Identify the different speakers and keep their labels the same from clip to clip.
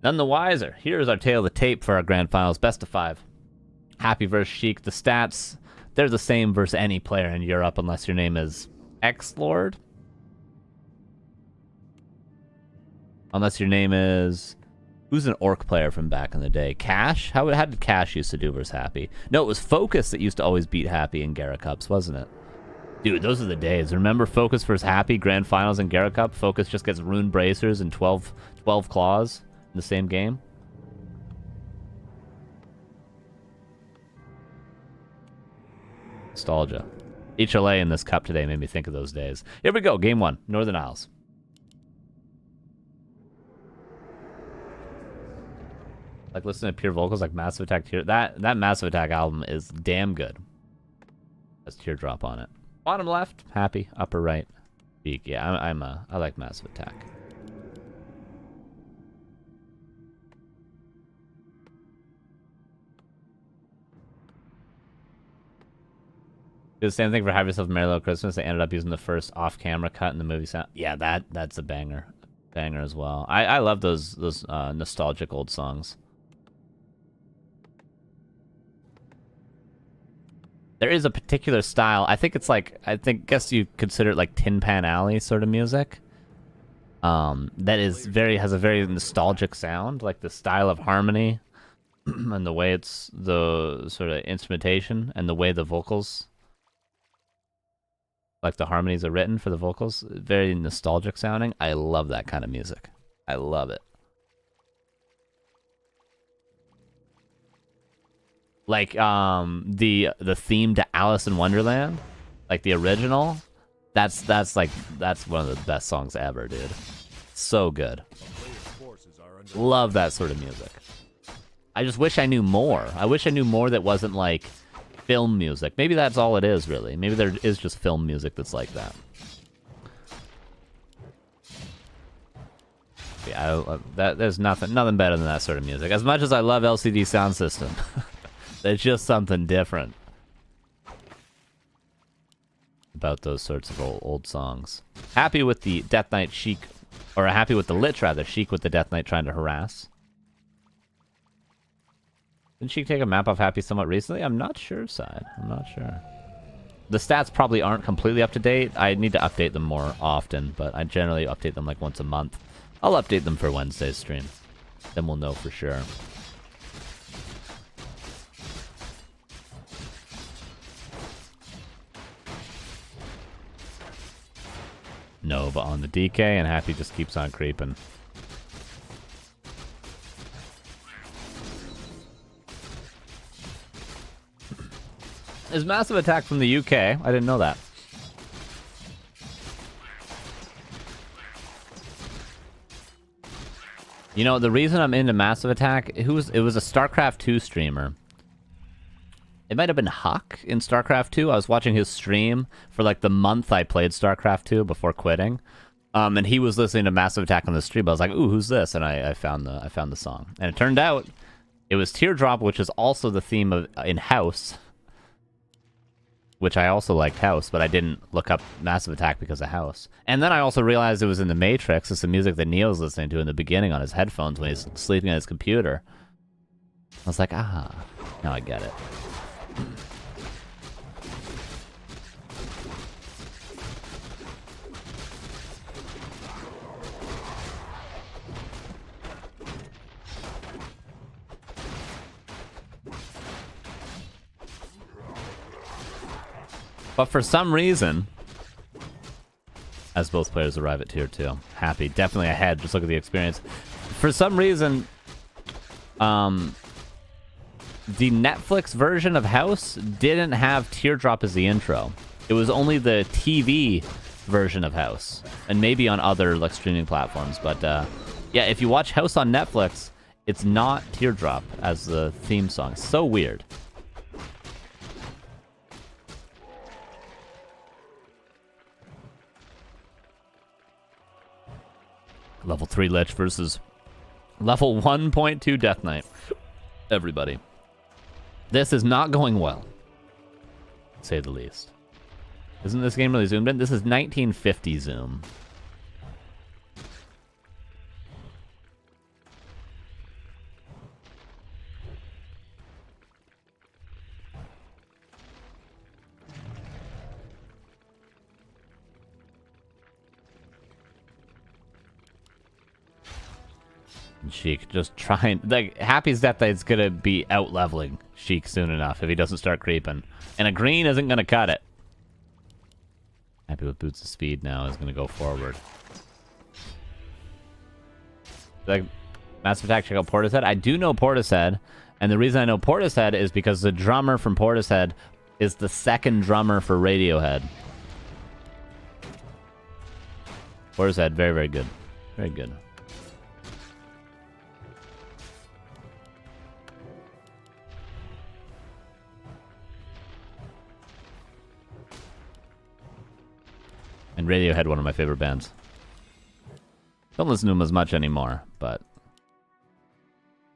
Speaker 1: None the wiser. Here's our tale of the tape for our grand finals. Best of 5. Happy versus Sheik. The stats, they're the same versus any player in Europe unless your name is X-Lord. Unless your name is... Who's an orc player from back in the day? Cash? How did Cash used to do versus Happy? No, it was Focus that used to always beat Happy in Gara Cups, wasn't it? Dude, those are the days. Remember Focus versus Happy, Grand Finals and Gara Cup? Focus just gets Rune Bracers and 12 claws in the same game. Nostalgia. HLA in this cup today made me think of those days. Here we go, game 1, Northern Isles. Like listening to pure vocals like Massive Attack Tear. That Massive Attack album is damn good. Has Teardrop on it. Bottom left, Happy. Upper right, Sheik. Yeah, I like Massive Attack. Do the same thing for Have Yourself a Merry Little Christmas. They ended up using the first off-camera cut in the movie sound. Yeah, that's a banger as well. I love those nostalgic old songs. There is a particular style. I think it's like, guess you consider it like Tin Pan Alley sort of music. That is has a very nostalgic sound, like the style of harmony and the way it's the sort of instrumentation and the way the vocals, like the harmonies are written for the vocals, very nostalgic sounding. I love that kind of music. I love it. Like the theme to Alice in Wonderland, like the original, that's one of the best songs ever, dude. So good. Love that sort of music. I just wish I knew more. I wish I knew more that wasn't like film music. Maybe that's all it is, really. Maybe there is just film music that's like that. Yeah, there's nothing better than that sort of music. As much as I love LCD Sound System. There's just something different about those sorts of old songs. Happy with the Death Knight Sheik, or happy with the Lich rather, Sheik with the Death Knight trying to harass. Didn't Sheik take a map off Happy somewhat recently? I'm not sure, Side. I'm not sure. The stats probably aren't completely up to date. I need to update them more often, but I generally update them like once a month. I'll update them for Wednesday's stream. Then we'll know for sure. Nova on the DK, and Happy just keeps on creeping. Is Massive Attack from the UK? I didn't know that. You know, the reason I'm into Massive Attack, it was a StarCraft 2 streamer. It might have been Huck in StarCraft 2. I was watching his stream for like the month I played StarCraft 2 before quitting. And he was listening to Massive Attack on the stream. I was like, ooh, who's this? And I found the song. And it turned out it was Teardrop, which is also the theme of in House. Which I also liked House, but I didn't look up Massive Attack because of House. And then I also realized it was in the Matrix. It's the music that Neo's listening to in the beginning on his headphones when he's sleeping on his computer. I was like, ah, now I get it. But for some reason, as both players arrive at tier 2, Happy, definitely ahead, just look at the experience. For some reason, the Netflix version of House didn't have Teardrop as the intro. It was only the TV version of House, and maybe on other like streaming platforms. But yeah, if you watch House on Netflix, it's not Teardrop as the theme song. So weird. Level 3 Lich versus level 1.2 Death Knight. Everybody. This is not going well, to say the least. Isn't this game really zoomed in? This is 1950 zoom. And Sheik just trying... Like, Happy's Death Knight's gonna be out-leveling Sheik soon enough if he doesn't start creeping. And a green isn't gonna cut it. Happy with Boots of Speed now is gonna go forward. Like, Massive Attack, check out Portishead. I do know Portishead, and the reason I know Portishead is because the drummer from Portishead is the second drummer for Radiohead. Portishead, very, very good. Very good. And Radiohead, one of my favorite bands. Don't listen to them as much anymore, but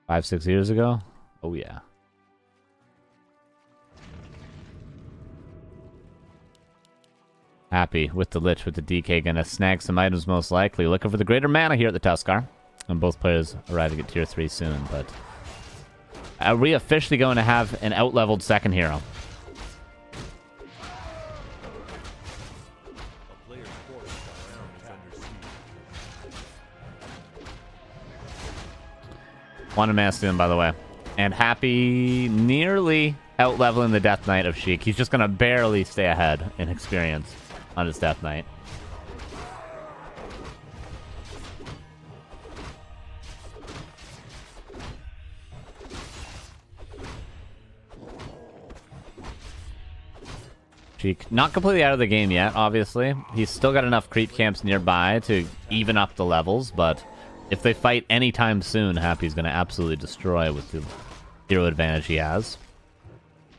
Speaker 1: 5-6 years ago, oh yeah. Happy with the Lich, with the DK, gonna snag some items most likely. Looking for the greater mana here at the Tuskar. And both players arriving at tier 3 soon, but are we officially going to have an out-leveled second hero? One Mastin, by the way. And Happy nearly out-leveling the Death Knight of Sheik. He's just going to barely stay ahead in experience on his Death Knight. Sheik, not completely out of the game yet, obviously. He's still got enough creep camps nearby to even up the levels, but if they fight anytime soon, Happy's going to absolutely destroy with the hero advantage he has.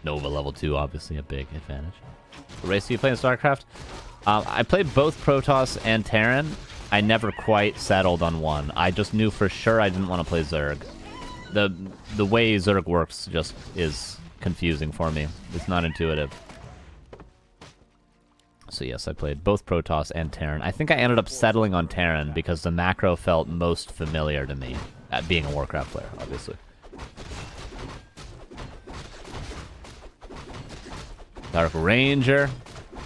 Speaker 1: Nova level 2, obviously a big advantage. What race do you play in StarCraft? I played both Protoss and Terran. I never quite settled on one. I just knew for sure I didn't want to play Zerg. The way Zerg works just is confusing for me. It's not intuitive. So yes, I played both Protoss and Terran. I think I ended up settling on Terran because the macro felt most familiar to me, at being a Warcraft player, obviously. Dark Ranger,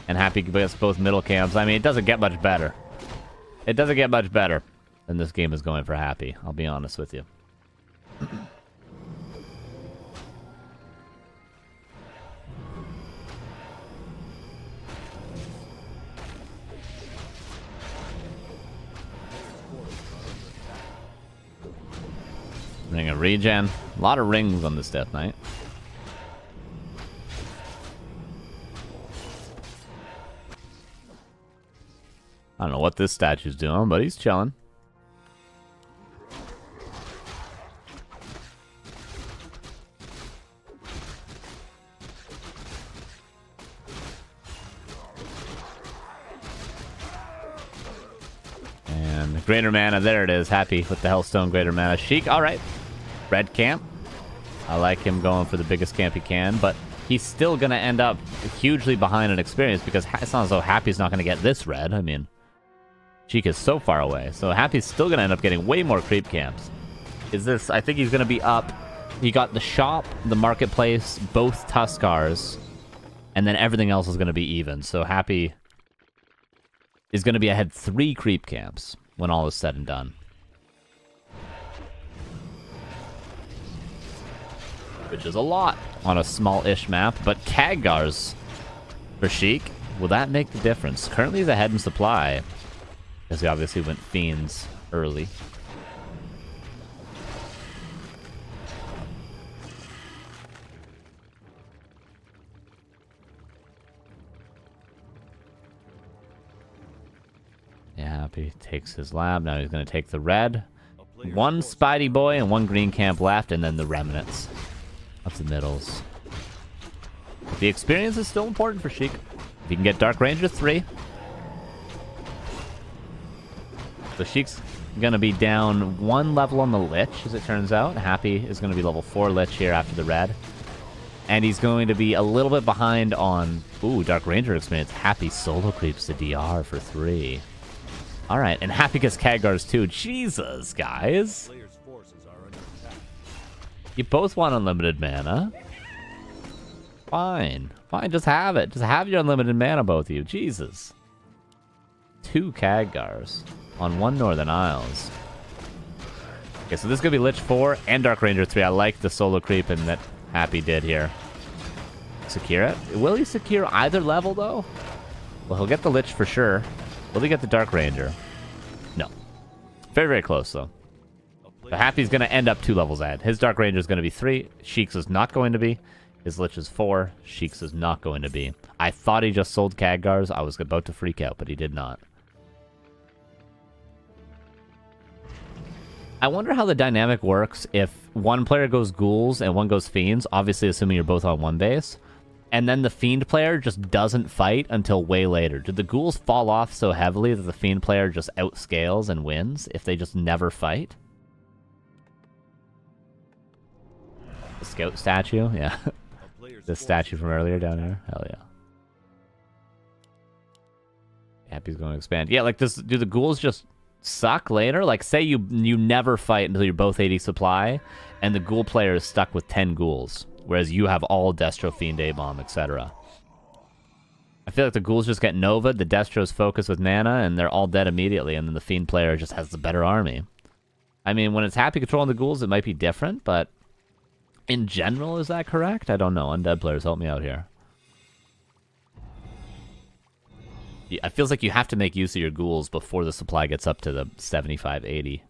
Speaker 1: and Happy gets both middle camps. I mean, it doesn't get much better. It doesn't get much better than this game is going for Happy, I'll be honest with you. Ring of regen. A lot of rings on this Death Knight. I don't know what this statue's doing, but he's chilling. And greater mana, there it is. Happy with the Hellstone greater mana. Sheik, alright. Red camp. I like him going for the biggest camp he can, but he's still going to end up hugely behind in experience because it's not as though Happy's not going to get this red. I mean, Sheik is so far away, so Happy's still going to end up getting way more creep camps. Is this... I think he's going to be up... He got the shop, the marketplace, both Tuskars, and then everything else is going to be even. So Happy is going to be ahead 3 creep camps when all is said and done. Which is a lot on a small-ish map, but Khadgar's for Sheik, will that make the difference? Currently he's ahead in supply, because he obviously went Fiends early. Yeah, Happy takes his lab, now he's going to take the red. One Spidey Boy and one green camp left, and then the remnants. Up the middles. But the experience is still important for Sheik. If you can get Dark Ranger 3. So Sheik's gonna be down 1 level on the Lich, as it turns out. Happy is gonna be level 4 Lich here after the red. And he's going to be a little bit behind on... Ooh, Dark Ranger experience. Happy solo creeps the DR for 3. Alright, and Happy gets Khadgar's too. Jesus, guys. You both want unlimited mana. Fine. Fine, just have it. Just have your unlimited mana, both of you. Jesus. 2 Khadgars on 1 Northern Isles. Okay, so this is going to be Lich 4 and Dark Ranger 3. I like the solo creeping that Happy did here. Secure it. Will he secure either level, though? Well, he'll get the Lich for sure. Will he get the Dark Ranger? No. Very, very close, though. So Happy's going to end up 2 levels ahead. His Dark Ranger is going to be 3. Sheik's is not going to be. His Lich is 4. Sheik's is not going to be. I thought he just sold Khadgars. I was about to freak out, but he did not. I wonder how the dynamic works if one player goes ghouls and one goes fiends, obviously assuming you're both on one base, and then the fiend player just doesn't fight until way later. Did the ghouls fall off so heavily that the fiend player just outscales and wins if they just never fight? The scout statue? Yeah. The statue from earlier down here? Hell yeah. Happy's going to expand. Yeah, like, do the ghouls just suck later? Like, say you never fight until you're both 80 supply, and the ghoul player is stuck with 10 ghouls, whereas you have all Destro, Fiend, A-Bomb, etc. I feel like the ghouls just get Nova'd, the Destro's focus with mana, and they're all dead immediately, and then the Fiend player just has the better army. I mean, when it's Happy controlling the ghouls, it might be different, but in general, is that correct? I don't know. Undead players, help me out here. It feels like you have to make use of your ghouls before the supply gets up to the 75, 80.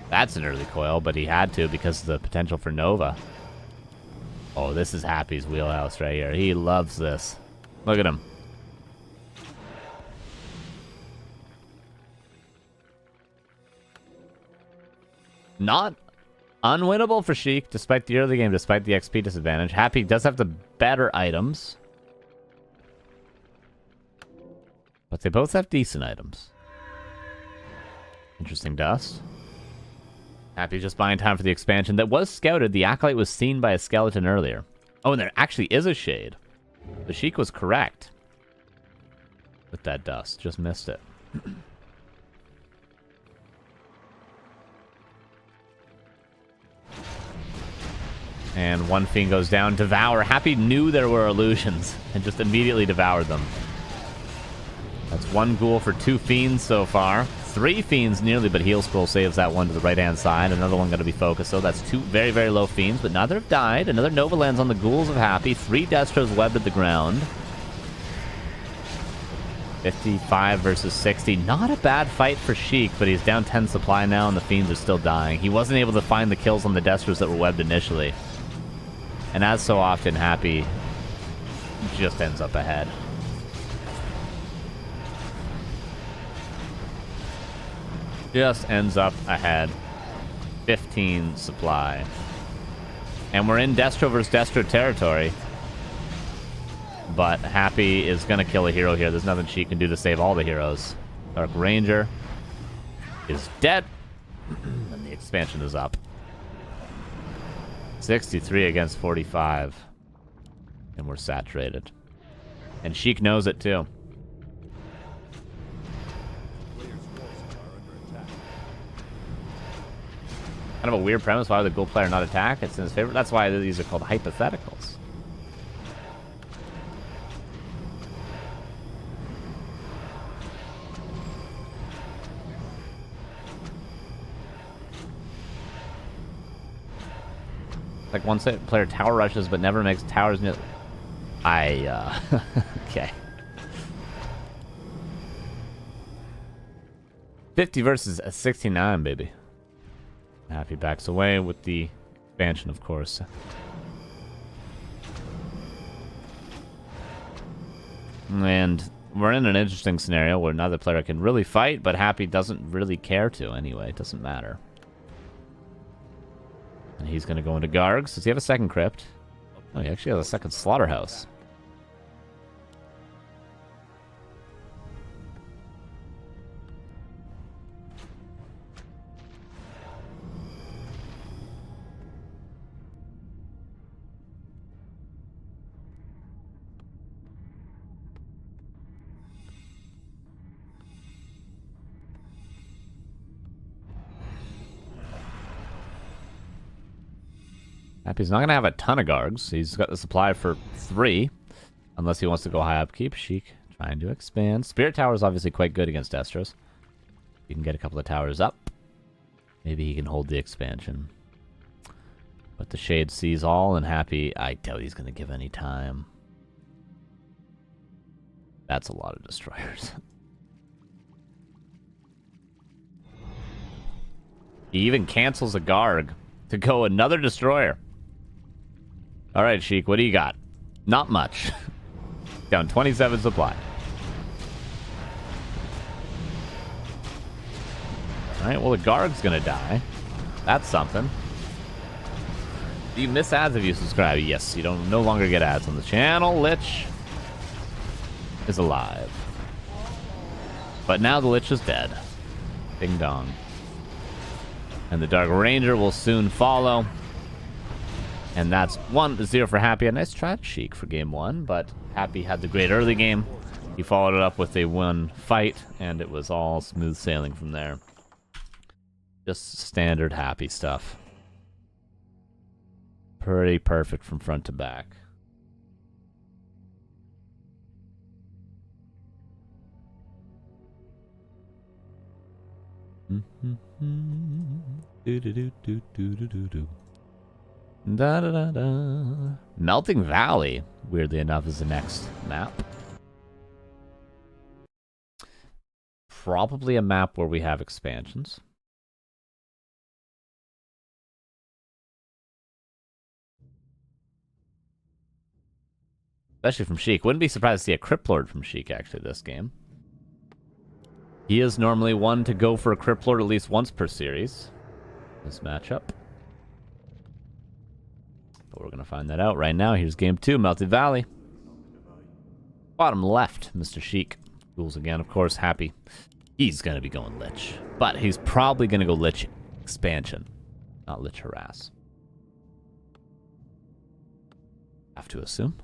Speaker 1: That's an early coil, but he had to because of the potential for Nova. Oh, this is Happy's wheelhouse right here. He loves this. Look at him. Not unwinnable for Sheik, despite the early game, despite the XP disadvantage. Happy does have the better items. But they both have decent items. Interesting dust. Happy just buying time for the expansion that was scouted. The Acolyte was seen by a skeleton earlier. Oh, and there actually is a shade. The Sheik was correct with that dust. Just missed it. And one Fiend goes down. Devour. Happy knew there were illusions and just immediately devoured them. That's 1 ghoul for 2 Fiends so far. 3 Fiends nearly, but Heal Scroll saves that one to the right-hand side. Another one going to be focused, so that's 2 very, very low Fiends, but neither have died. Another Nova lands on the ghouls of Happy. 3 Destros webbed at the ground. 55 versus 60. Not a bad fight for Sheik, but he's down 10 supply now, and the Fiends are still dying. He wasn't able to find the kills on the Destros that were webbed initially. And as so often, Happy just ends up ahead. Just ends up ahead. 15 supply. And we're in Destro versus Destro territory. But Happy is going to kill a hero here. There's nothing she can do to save all the heroes. Dark Ranger is dead. And the expansion is up. 63 against 45. And we're saturated. And Sheik knows it too. Kind of a weird premise. Why would the ghoul player not attack? It's in his favor. That's why these are called hypotheticals. Like one player tower rushes but never makes towers near... okay. 50 versus a 69, baby. Happy backs away with the expansion, of course. And we're in an interesting scenario where neither player can really fight, but Happy doesn't really care to anyway. It doesn't matter. And he's going to go into Gargs. Does he have a second crypt? Oh, he actually has a second slaughterhouse. Happy's not going to have a ton of Gargs. He's got the supply for 3. Unless he wants to go high upkeep. Sheik trying to expand. Spirit Tower is obviously quite good against Destros. You can get a couple of towers up. Maybe he can hold the expansion. But the Shade sees all, and Happy, I doubt he's going to give any time. That's a lot of destroyers. He even cancels a Garg to go another destroyer. Alright, Sheik, what do you got? Not much. Down 27 supply. Alright, well the Garg's gonna die. That's something. Do you miss ads if you subscribe? Yes, you don't no longer get ads on the channel. Lich is alive. But now the Lich is dead. Ding dong. And the Dark Ranger will soon follow. And that's 1-0 for Happy. A nice try, Sheik, for game 1, but Happy had the great early game. He followed it up with a 1 fight, and it was all smooth sailing from there. Just standard Happy stuff. Pretty perfect from front to back. Da da da da. Melting Valley, weirdly enough, is the next map. Probably a map where we have expansions. Especially from Sheik. Wouldn't be surprised to see a Crypt Lord from Sheik, actually, this game. He is normally one to go for a Crypt Lord at least once per series. This matchup. But we're going to find that out right now. Here's game 2, Melted Valley. Bottom left, Mr. Sheik. Duels again, of course, Happy. He's going to be going Lich. But he's probably going to go Lich Expansion, not Lich Harass. Have to assume.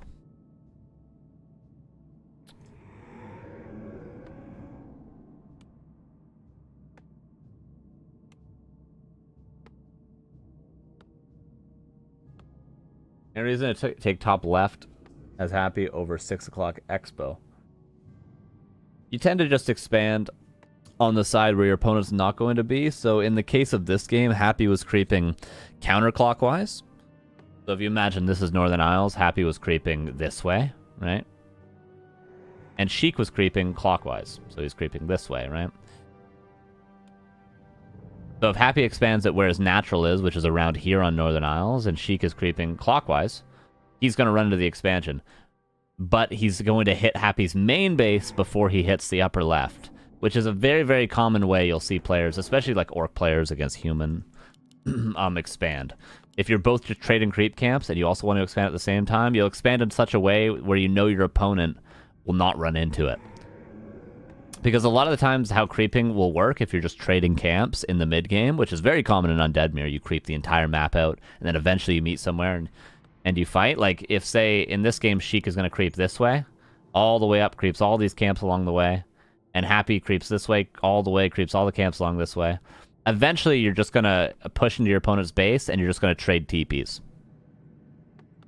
Speaker 1: Any reason to take top left as Happy over 6 o'clock Expo? You tend to just expand on the side where your opponent's not going to be. So in the case of this game, Happy was creeping counterclockwise. So if you imagine this is Northern Isles, Happy was creeping this way, right? And Sheik was creeping clockwise. So he's creeping this way, right? So if Happy expands it where his natural is, which is around here on Northern Isles, and Sheik is creeping clockwise, he's going to run into the expansion. But he's going to hit Happy's main base before he hits the upper left, which is a very, very common way you'll see players, especially like Orc players against human, expand. If you're both just trading creep camps and you also want to expand at the same time, you'll expand in such a way where you know your opponent will not run into it. Because a lot of the times how creeping will work if you're just trading camps in the mid-game, which is very common in Undead Mirror, you creep the entire map out, and then eventually you meet somewhere and you fight. Like, if, say, in this game, Sheik is going to creep this way, all the way up, creeps all these camps along the way, and Happy creeps this way, all the way, creeps all the camps along this way. Eventually, you're just going to push into your opponent's base, and you're just going to trade TPs.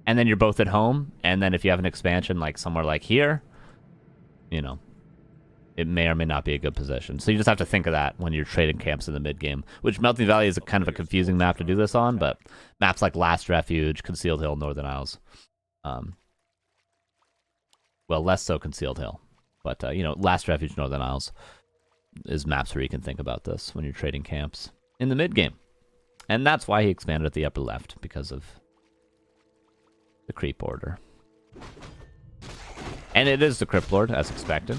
Speaker 1: And then you're both at home, and then if you have an expansion, like somewhere like here, you know, it may or may not be a good position. So you just have to think of that when you're trading camps in the mid-game, which Melting Valley is a kind of a confusing map to do this on, but maps like Last Refuge, Concealed Hill, Northern Isles. Well, less so Concealed Hill. But, you know, Last Refuge, Northern Isles is maps where you can think about this when you're trading camps in the mid-game. And that's why he expanded at the upper left, because of the creep order. And it is the Crypt Lord, as expected.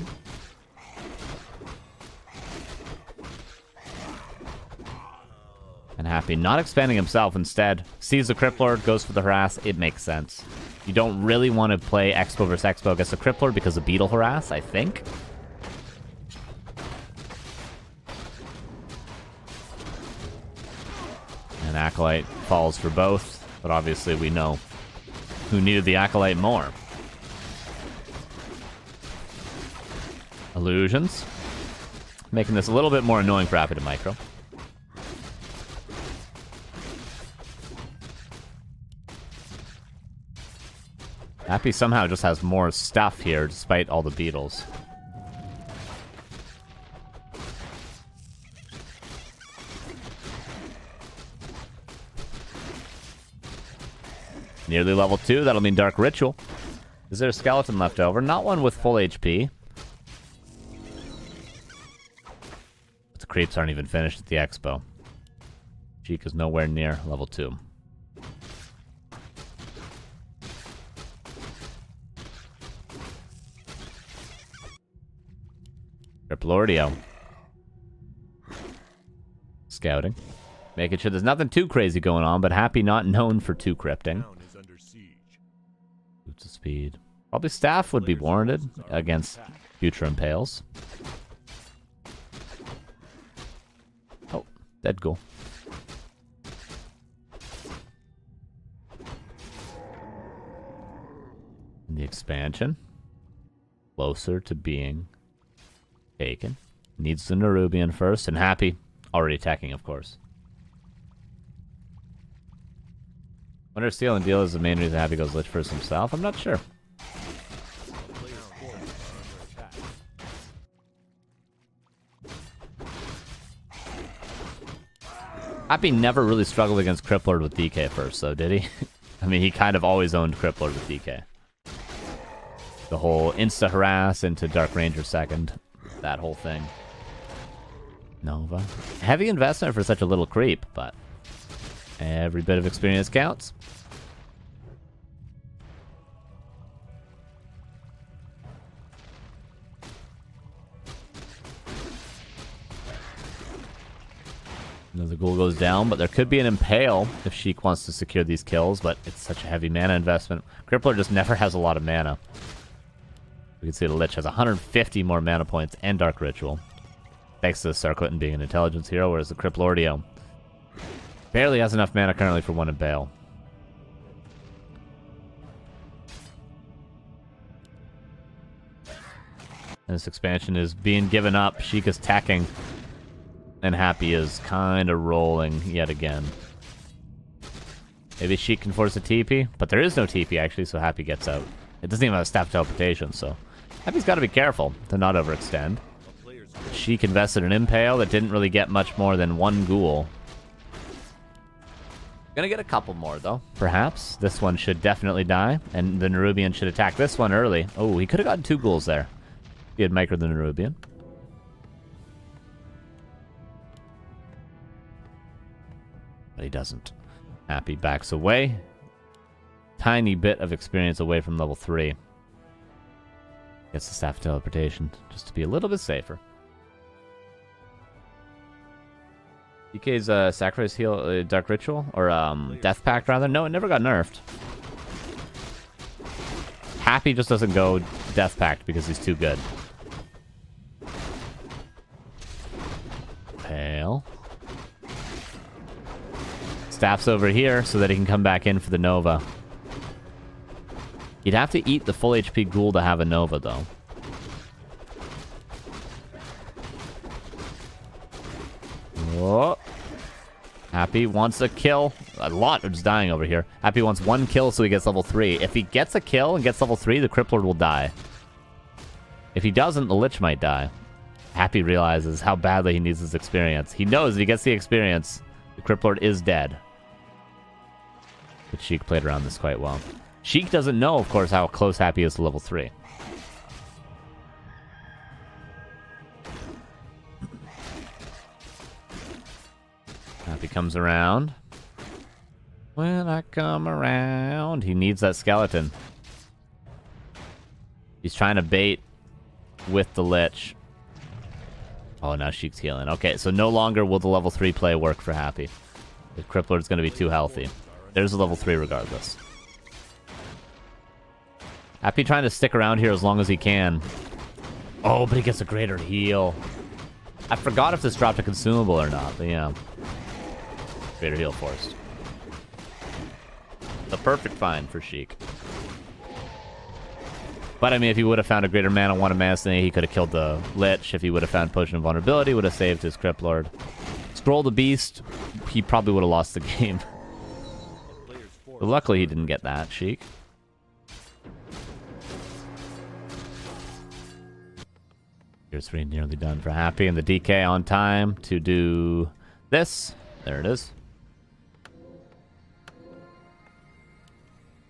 Speaker 1: And Happy not expanding himself, instead sees the Crypt Lord, goes for the harass. It makes sense. You don't really want to play Expo versus Expo against the Crypt Lord because of Beetle harass, I think. And Acolyte falls for both, but obviously we know who needed the Acolyte more. Illusions. Making this a little bit more annoying for Rapid and Micro. Happy somehow just has more stuff here, despite all the beetles. Nearly level 2, that'll mean Dark Ritual. Is there a skeleton left over? Not one with full HP. But the creeps aren't even finished at the expo. Sheik is nowhere near level 2. Triplordio. Scouting. Making sure there's nothing too crazy going on, but Happy not known for too crypting. Boots of speed. Probably staff would be warranted against future impales. Oh, dead ghoul. And the expansion. Closer to being taken. Needs the Nerubian first, and Happy already attacking, of course. Wonder if Steal and Deal is the main reason Happy goes Lich first himself? I'm not sure. Happy never really struggled against Criplord with DK first, though, did he? I mean, he kind of always owned Criplord with DK. The whole insta-harass into Dark Ranger second. That whole thing. Nova. Heavy investment for such a little creep, but every bit of experience counts. Another ghoul goes down, but there could be an impale if Sheik wants to secure these kills, but it's such a heavy mana investment. Crippler just never has a lot of mana. We can see the Lich has 150 more mana points and Dark Ritual. Thanks to the Sarquetin being an intelligence hero, whereas the Criplordio barely has enough mana currently for one impale. And this expansion is being given up. Sheik is tacking. And Happy is kind of rolling yet again. Maybe Sheik can force a TP, but there is no TP actually, so Happy gets out. It doesn't even have a staff teleportation, so Happy's got to be careful to not overextend. Sheik invested an Impale that didn't really get much more than one ghoul. Gonna get a couple more though, perhaps. This one should definitely die, and the Nerubian should attack this one early. Oh, he could have gotten 2 ghouls there. He had microed the Nerubian. But he doesn't. Happy backs away. Tiny bit of experience away from level 3. Gets the staff teleportation just to be a little bit safer. DK's sacrifice heal Dark Ritual or Death Pact rather. No, it never got nerfed. Happy just doesn't go Death Pact because he's too good. Pale. Staff's over here so that he can come back in for the Nova. You'd have to eat the full HP ghoul to have a Nova, though. Whoa. Happy wants a kill. A lot is dying over here. Happy wants 1 kill so he gets level 3. If he gets a kill and gets level 3, the Criplord will die. If he doesn't, the Lich might die. Happy realizes how badly he needs this experience. He knows if he gets the experience, the Criplord is dead. But Sheik played around this quite well. Sheik doesn't know, of course, how close Happy is to level 3. Happy comes around. When I come around, he needs that skeleton. He's trying to bait with the Lich. Oh, now Sheik's healing. Okay, so no longer will the level 3 play work for Happy. The Criplord's going to be too healthy. There's a level 3 regardless. Happy trying to stick around here as long as he can. Oh, but he gets a greater heal. I forgot if this dropped a consumable or not, but yeah. Greater heal forced. The perfect find for Sheik. But I mean, if he would have found a greater mana, one of Mana, he could have killed the Lich. If he would have found Potion of Vulnerability, would have saved his Criplord. Scroll the Beast, he probably would have lost the game. But luckily he didn't get that, Sheik. Tier 3 nearly done for Happy, and the DK on time to do this. There it is.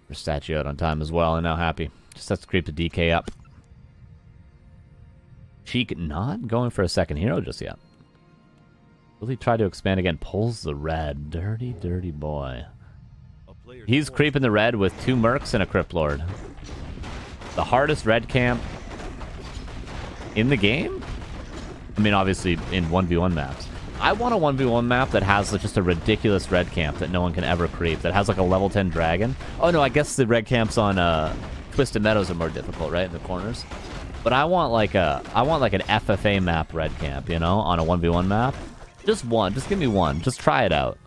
Speaker 1: For statue out on time as well, and now Happy. Just has to creep the DK up. Sheik not going for a second hero just yet. Will he try to expand again? Pulls the red. Dirty, dirty boy. He's creeping the red with 2 mercs and a Crypt Lord. The hardest red camp in the game? I mean, obviously in 1v1 maps. I want a 1v1 map that has just a ridiculous red camp that no one can ever creep. That has like a level 10 dragon. Oh no, I guess the red camps on Twisted Meadows are more difficult, right? In the corners. But I want like an FFA map red camp, you know, on a 1v1 map. Just one. Just give me one. Just try it out.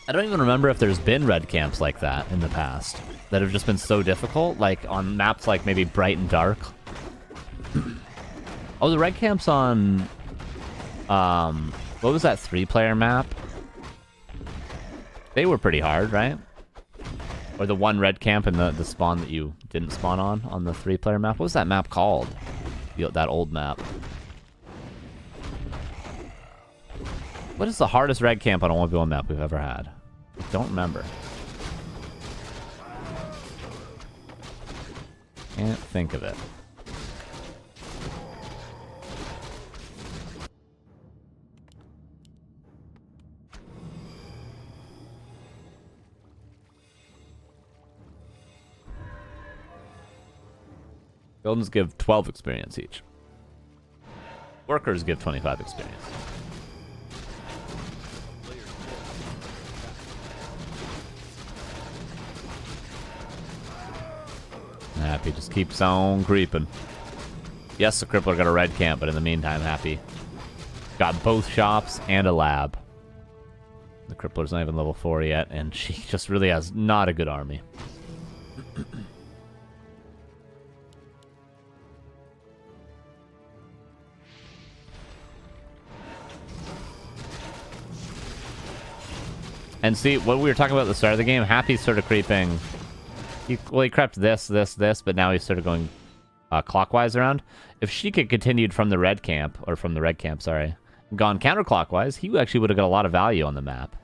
Speaker 1: I don't even remember if there's been red camps like that in the past that have just been so difficult, like on maps like maybe Bright and Dark. Oh, the red camps on what was that 3-player map? They were pretty hard, right? Or the one red camp in the spawn that you didn't spawn on the 3-player map. What was that map called? That old map. What is the hardest red camp on a 1v1 map we've ever had? I don't remember. Can't think of it. Buildings give 12 experience each. Workers give 25 experience. Happy just keeps on creeping. Yes, the Crippler got a red camp, but in the meantime, Happy got both shops and a lab. The Crippler's not even level 4 yet, and she just really has not a good army. And see, what we were talking about at the start of the game, Happy's sort of creeping. He crept this, but now he's sort of going clockwise around. If Sheik had continued from the red camp, sorry, gone counterclockwise, he actually would have got a lot of value on the map.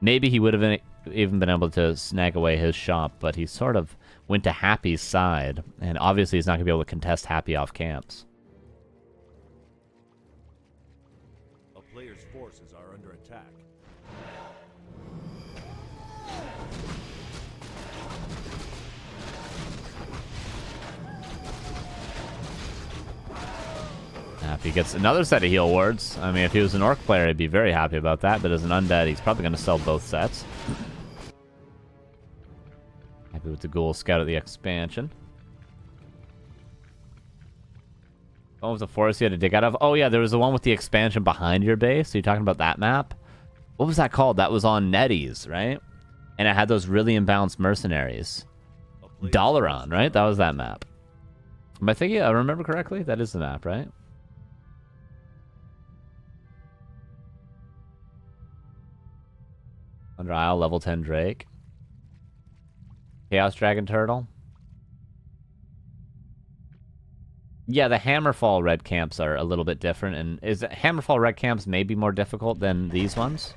Speaker 1: Maybe he would have even been able to snag away his shop, but he sort of went to Happy's side, and obviously he's not going to be able to contest Happy off camps.
Speaker 2: A player's forces are under attack.
Speaker 1: Happy gets another set of heal wards. I mean, if he was an orc player, he'd be very happy about that. But as an undead, he's probably going to sell both sets. Happy with the ghoul scout at the expansion. What was the forest you had to dig out of? Oh, yeah, there was the one with the expansion behind your base. So you're talking about that map? What was that called? That was on Nettie's, right? And it had those really imbalanced mercenaries. Dalaran, right? That was that map. Am I thinking? I remember correctly? That is the map, right? Under Isle, level 10 Drake. Chaos Dragon Turtle. Yeah, the Hammerfall red camps are a little bit different. And is Hammerfall red camps maybe more difficult than these ones?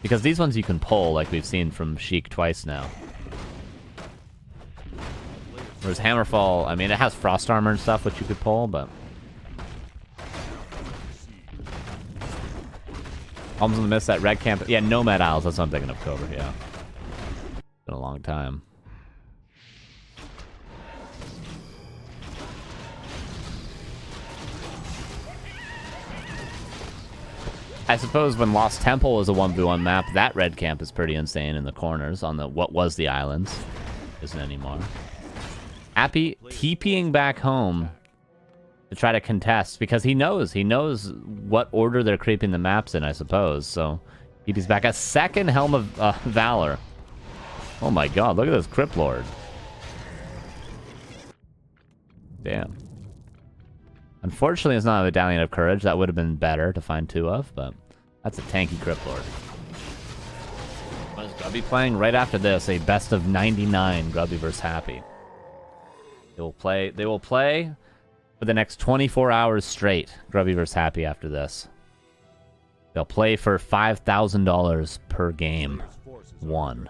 Speaker 1: Because these ones you can pull, like we've seen from Sheik twice now. Whereas Hammerfall, I mean, it has frost armor and stuff, which you could pull, but... Almost gonna miss that red camp. Yeah, Nomad Isles, that's what I'm thinking of, Cobra, yeah. Been a long time. I suppose when Lost Temple is a 1v1 map, that red camp is pretty insane in the corners on the what was the islands. Isn't anymore. Happy TPing back home to try to contest because he knows what order they're creeping the maps in, I suppose. So he's back. A second Helm of Valor. Oh my god, look at this Crypt Lord. Damn. Unfortunately, it's not a Medallion of Courage. That would have been better to find 2 of, but that's a tanky Crypt Lord. What is Grubby playing? Right after this, a best of 99 Grubby vs. Happy. They will play for the next 24 hours straight. Grubby versus Happy after this. They'll play for $5,000 per game. One.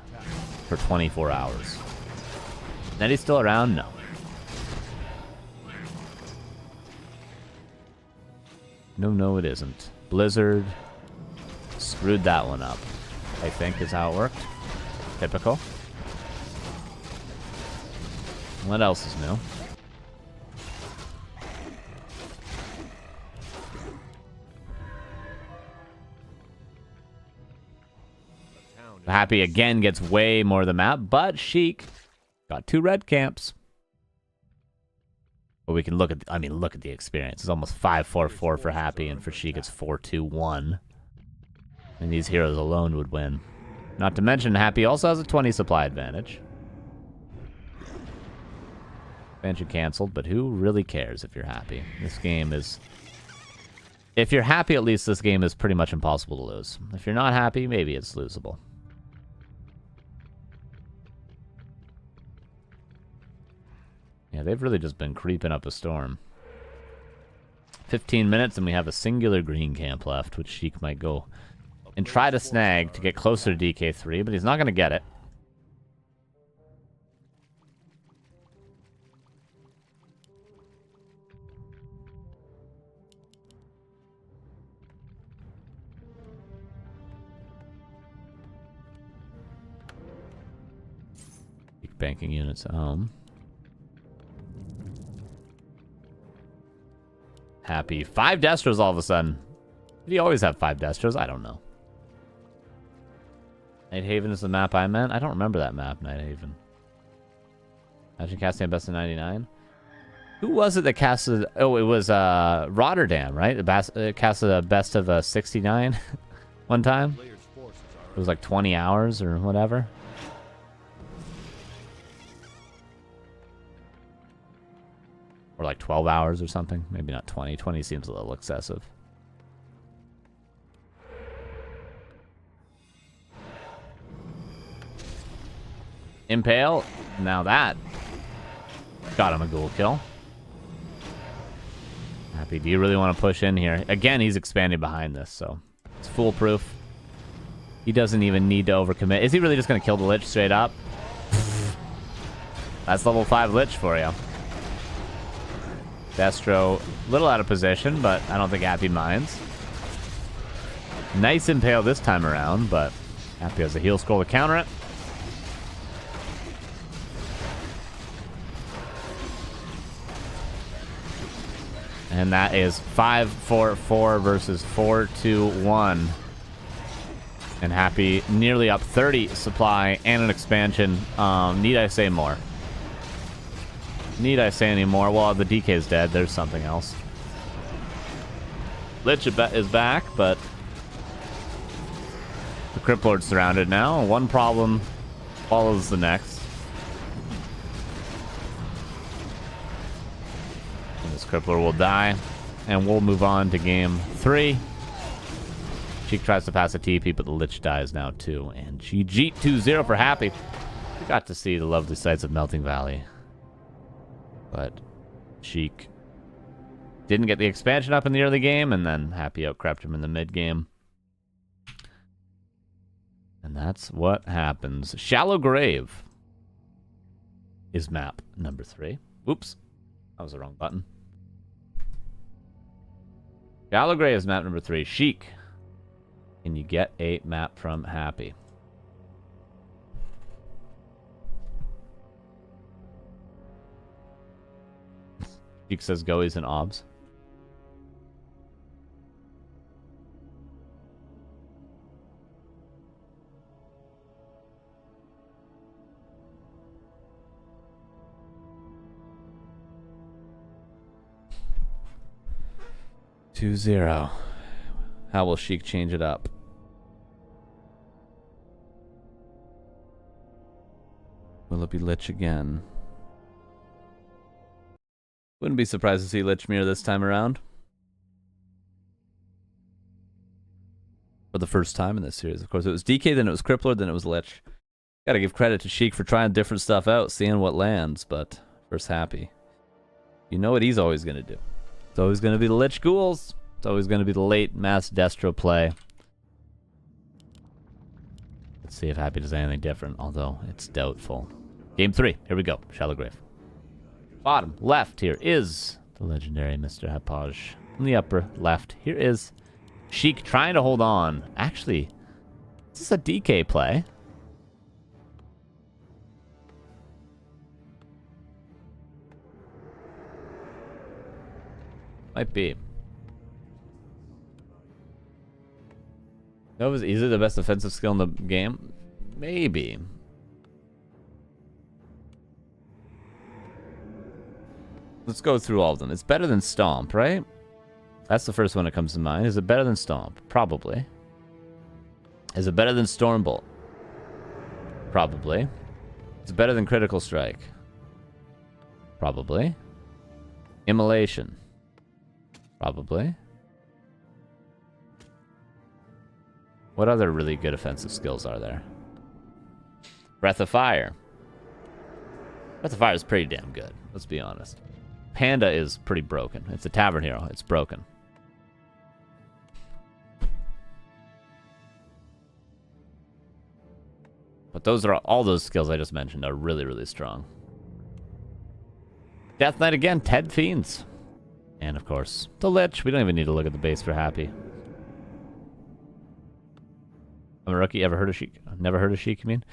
Speaker 1: For 24 hours. Nettie's still around? No. No, it isn't. Blizzard screwed that one up, I think is how it worked. Typical. What else is new? Happy again gets way more of the map, but Sheik got 2 red camps. But we can look at, look at the experience. It's almost 5-4-4 for Happy, and for Sheik it's 4-2-1. And these heroes alone would win. Not to mention, Happy also has a 20 supply advantage. Expansion canceled, but who really cares if you're Happy? This game is... If you're Happy, at least this game is pretty much impossible to lose. If you're not Happy, maybe it's losable. Yeah, they've really just been creeping up a storm. 15 minutes and we have a singular green camp left, which Sheik might go and try to snag to get closer to DK3, but he's not going to get it. Sheik banking units at home. Happy. 5 Destros all of a sudden. Did he always have 5 Destros? I don't know. Nighthaven is the map I meant. I don't remember that map, Nighthaven. Imagine casting a best of 99. Who was it that casted... Oh, it was Rotterdam, right? It casted a best of 69 one time. It was like 20 hours or whatever. Or like 12 hours or something. Maybe not 20. 20 seems a little excessive. Impale. Now that got him a ghoul kill. Happy. Do you really want to push in here? Again, he's expanding behind this, so it's foolproof. He doesn't even need to overcommit. Is he really just going to kill the Lich straight up? That's level 5 Lich for you. Destro, a little out of position, but I don't think Happy minds. Nice Impale this time around, but Happy has a heal scroll to counter it. And that is 5-4-4 versus 4-2-1. And Happy nearly up 30 supply and an expansion. Need I say more? Need I say any more? Well, the DK's dead. There's something else. Lich is back, but the Crypt Lord's surrounded now. One problem follows the next. And this Crypt Lord will die, and we'll move on to game 3. Sheik tries to pass a TP, but the Lich dies now too. And GG 2-0 for Happy. We got to see the lovely sights of Melting Valley. But Sheik didn't get the expansion up in the early game, and then Happy outcrept him in the mid game. And that's what happens. Shallow Grave is map number 3. Oops. That was the wrong button. Shallow Grave is map number 3. Sheik, can you get a map from Happy? Sheik says go, he's in obs. Two zero. How will Sheik change it up? Will it be Lich again? Wouldn't be surprised to see Lich Mirror this time around. For the first time in this series, of course. It was DK, then it was Crypt Lord, then it was Lich. Gotta give credit to Sheik for trying different stuff out, seeing what lands, but first Happy. You know what he's always going to do. It's always going to be the Lich Ghouls. It's always going to be the late mass Destro play. Let's see if Happy does anything different, although it's doubtful. Game 3. Here we go. Shallow Grave. Bottom left here is the legendary Mr. Hapaj. In the upper left, here is Sheik trying to hold on. Actually, this is a DK play. Might be. That was easily the best offensive skill in the game? Maybe. Let's go through all of them. It's better than Stomp, right? That's the first one that comes to mind. Is it better than Stomp? Probably. Is it better than Stormbolt? Probably. Is it better than Critical Strike? Probably. Immolation? Probably. What other really good offensive skills are there? Breath of Fire. Breath of Fire is pretty damn good. Let's be honest. Panda is pretty broken. It's a tavern hero. It's broken. But those are all those skills I just mentioned are really, really strong. Death Knight again. Ted Fiends. And of course, the Lich. We don't even need to look at the base for Happy. I'm a rookie. Ever heard of Sheik? Never heard of Sheik, you mean?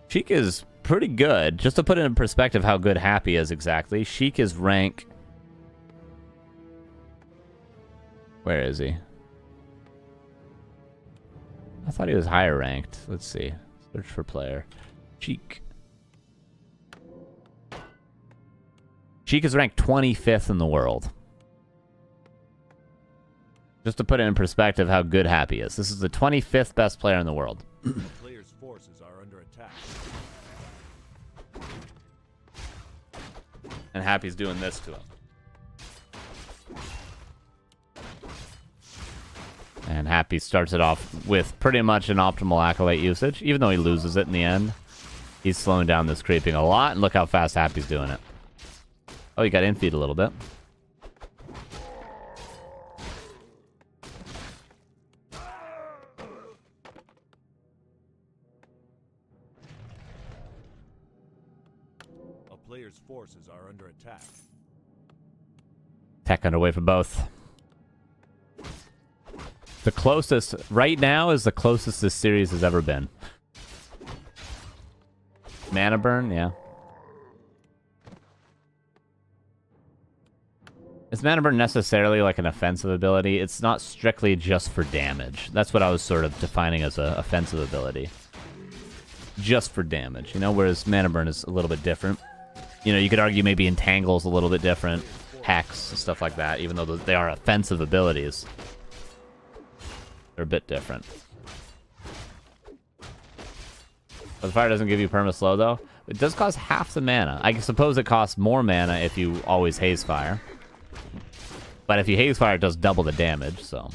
Speaker 1: Sheik is pretty good. Just to put it in perspective how good Happy is exactly. Sheik is rank... Where is he? I thought he was higher ranked. Let's see. Search for player. Sheik. Sheik is ranked 25th in the world. Just to put it in perspective how good Happy is. This is the 25th best player in the world.
Speaker 2: The player's forces are under attack.
Speaker 1: And Happy's doing this to him. And Happy starts it off with pretty much an optimal Acolyte usage, even though he loses it in the end. He's slowing down this creeping a lot, and look how fast Happy's doing it. Oh, he got infeed a little bit.
Speaker 2: A player's forces are under attack.
Speaker 1: Tech underway for both. The closest, right now, is the closest this series has ever been. Mana burn, yeah. Is mana burn necessarily like an offensive ability? It's not strictly just for damage. That's what I was sort of defining as an offensive ability. Just for damage, you know, whereas mana burn is a little bit different. You know, you could argue maybe Entangle's a little bit different. Hex, stuff like that, even though they are offensive abilities. They're a bit different. But the fire doesn't give you perma slow though. It does cost half the mana. I suppose it costs more mana if you always haze fire. But if you haze fire, it does double the damage, so.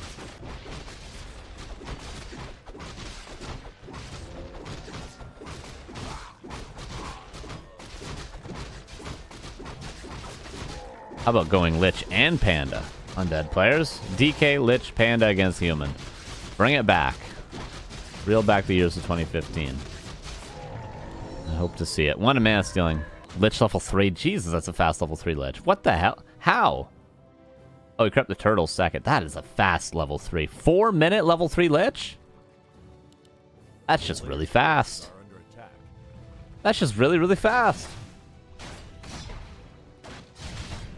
Speaker 1: How about going Lich and Panda? Undead players. DK, Lich, Panda against Human. Bring it back. Reel back the years of 2015. I hope to see it. One mana stealing. Lich level 3. Jesus, that's a fast level 3 Lich. What the hell? How? Oh, he crept the turtle second. That is a fast level 3. 4-minute level 3 Lich? That's just really fast. That's just really, really fast.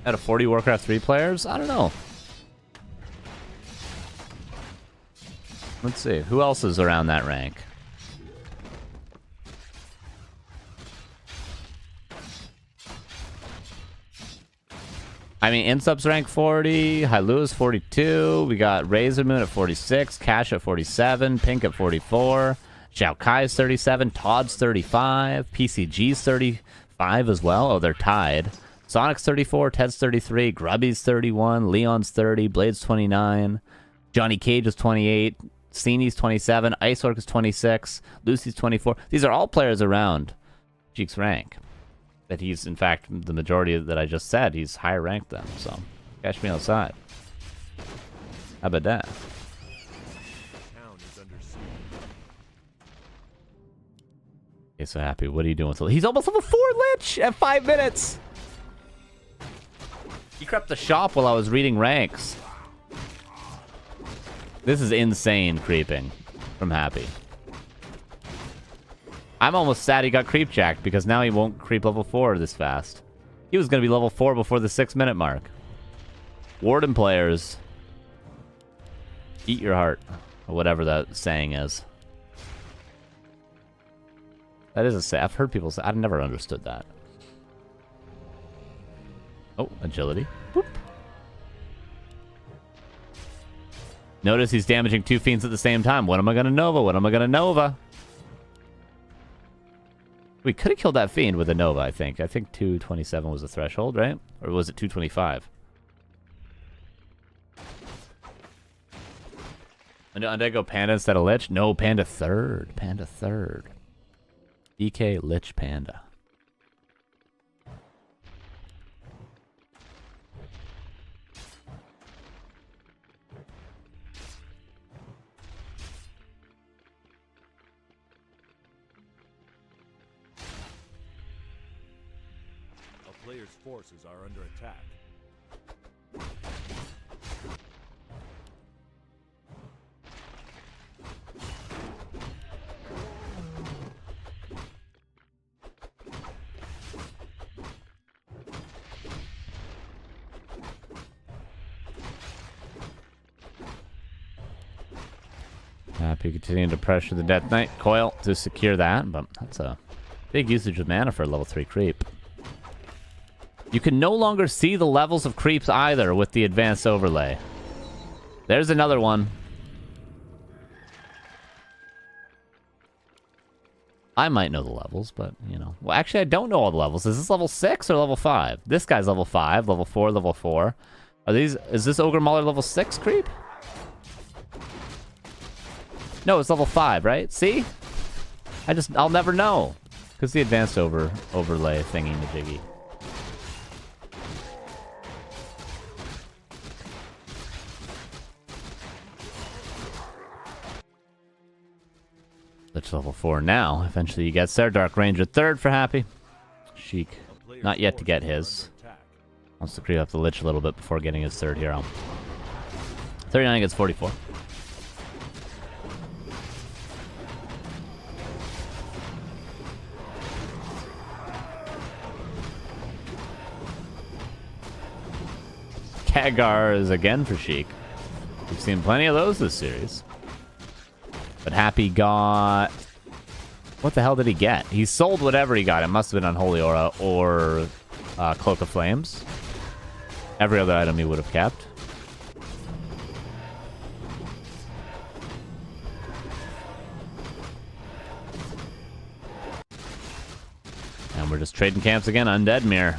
Speaker 1: Out of 40 Warcraft 3 players? I don't know. Let's see. Who else is around that rank? I mean, Insup's rank 40, Hailu's 42, we got Razor Moon at 46, Cash at 47, Pink at 44, Xiao Kai's 37, Todd's 35, PCG's 35 as well. Oh, they're tied. Sonic's 34, Ted's 33, Grubby's 31, Leon's 30, Blade's 29, Johnny Cage is 28, Sceny's 27, Ice Orc is 26, Lucy's 24. These are all players around Cheek's rank. that he's, in fact, the majority that I just said, he's higher ranked than. So, catch me outside. How about that?
Speaker 2: Town is under siege.
Speaker 1: Okay, so Happy, what are you doing with the... He's almost level 4 Lich at 5 minutes! He crept the shop while I was reading ranks. This is insane creeping from Happy. I'm almost sad he got creep jacked because now he won't creep level 4 this fast. He was going to be level 4 before the 6-minute mark. Warden players, eat your heart, or whatever that saying is. That is a say. I've heard people say. I've never understood that. Oh, agility. Boop. Notice he's damaging 2 fiends at the same time. What am I going to Nova? What am I going to Nova? We could have killed that fiend with a Nova, I think. I think 227 was the threshold, right? Or was it 225? And did I go Panda instead of Lich? No, Panda third. Panda third. DK, Lich, Panda.
Speaker 2: A player's forces are under attack.
Speaker 1: Happy continuing to pressure the Death Knight coil to secure that, but that's a big usage of mana for a level 3 creep. You can no longer see the levels of creeps either with the advanced overlay. There's another one. I might know the levels, but, you know. Well, actually, I don't know all the levels. Is this level 6 or level 5? This guy's level 5, level 4, level 4. Are these... Is this Ogre Mauler level 6 creep? No, it's level 5, right? See? I'll never know. Because the advanced overlay thingy-majiggy. Lich level 4 now. Eventually he gets there. Dark Ranger third for Happy. Sheik. Not yet to get his. Wants to creep up the Lich a little bit before getting his third hero. 39 gets 44. Khadgar is again for Sheik. We've seen plenty of those this series. But Happy got... What the hell did he get? He sold whatever he got. It must have been Unholy Aura or Cloak of Flames. Every other item he would have kept. And we're just trading camps again. Undead Mirror.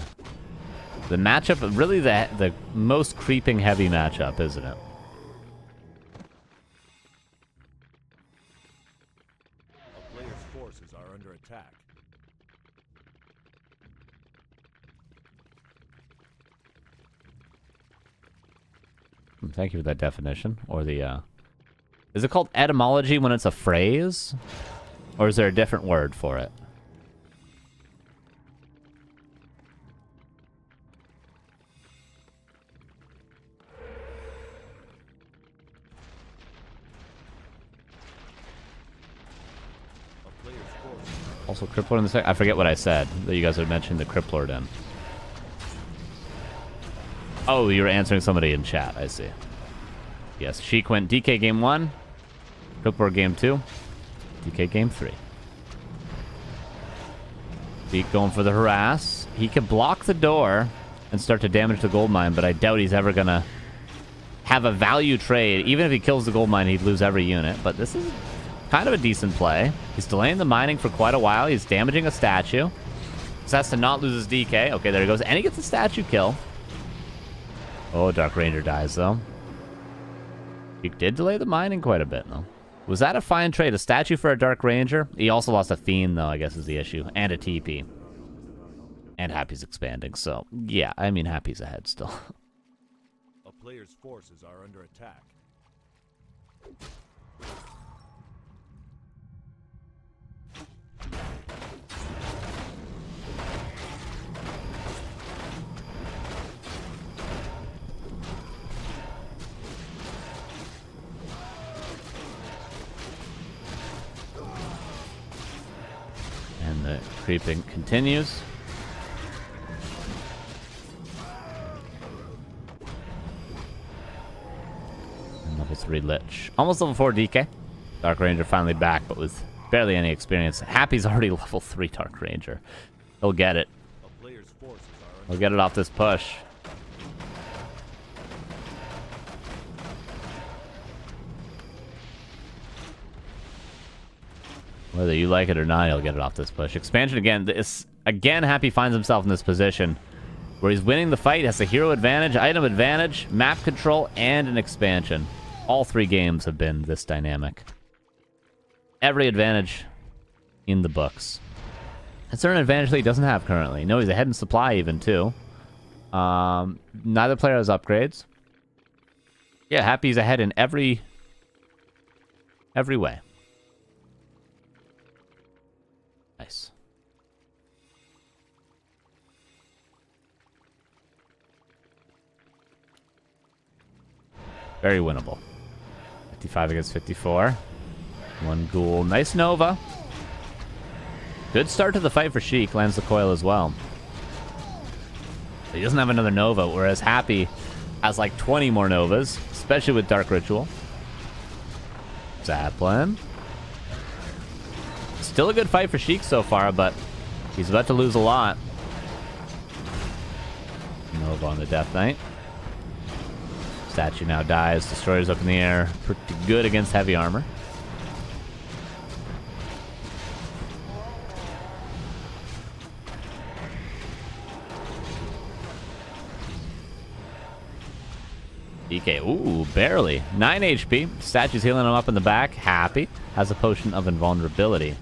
Speaker 1: The matchup, really the most creeping heavy matchup, isn't it?
Speaker 2: A player's forces are under attack.
Speaker 1: Thank you for that definition. Or the, Is it called etymology when it's a phrase? Or is there a different word for it? Also, Cryptlord in the sec. I forget what I said that you guys had mentioned the Cryptlord in. Oh, you were answering somebody in chat. I see. Yes, Sheik went DK game 1, Cryptlord game 2, DK game 3. Sheik going for the harass. He can block the door and start to damage the gold mine, but I doubt he's ever gonna have a value trade. Even if he kills the gold mine, he'd lose every unit. But this is kind of a decent play. He's delaying the mining for quite a while. He's damaging a statue. So has to not lose his DK. Okay, there he goes. And he gets a statue kill. Oh, Dark Ranger dies, though. He did delay the mining quite a bit, though. Was that a fine trade? A statue for a Dark Ranger? He also lost a Fiend, though, I guess is the issue. And a TP. And Happy's expanding, so yeah, I mean Happy's ahead still.
Speaker 2: A player's forces are under attack.
Speaker 1: And the creeping continues. And level 3 Lich. Almost level 4 DK. Dark Ranger finally back, but with barely any experience. Happy's already level 3 Dark Ranger. He'll get it.
Speaker 2: A player's forces are
Speaker 1: He'll get it off this push. Whether you like it or not, he'll get it off this push. Expansion again. Again, Happy finds himself in this position where he's winning the fight, has a hero advantage, item advantage, map control, and an expansion. All 3 games have been this dynamic. Every advantage in the books. Is there an advantage that he doesn't have currently? No, he's ahead in supply even, too. Neither player has upgrades. Yeah, Happy's ahead in every way. Nice. Very winnable. 55 against 54. 1 ghoul. Nice Nova. Good start to the fight for Sheik. Lands the coil as well. But he doesn't have another Nova, whereas Happy has like 20 more Novas, especially with Dark Ritual. Zaplin. Still a good fight for Sheik so far, but he's about to lose a lot. Nova on the Death Knight. Statue now dies. Destroyer's up in the air. Pretty good against heavy armor. DK, ooh, barely. 9 HP. Statue's healing him up in the back. Happy. Has a potion of invulnerability.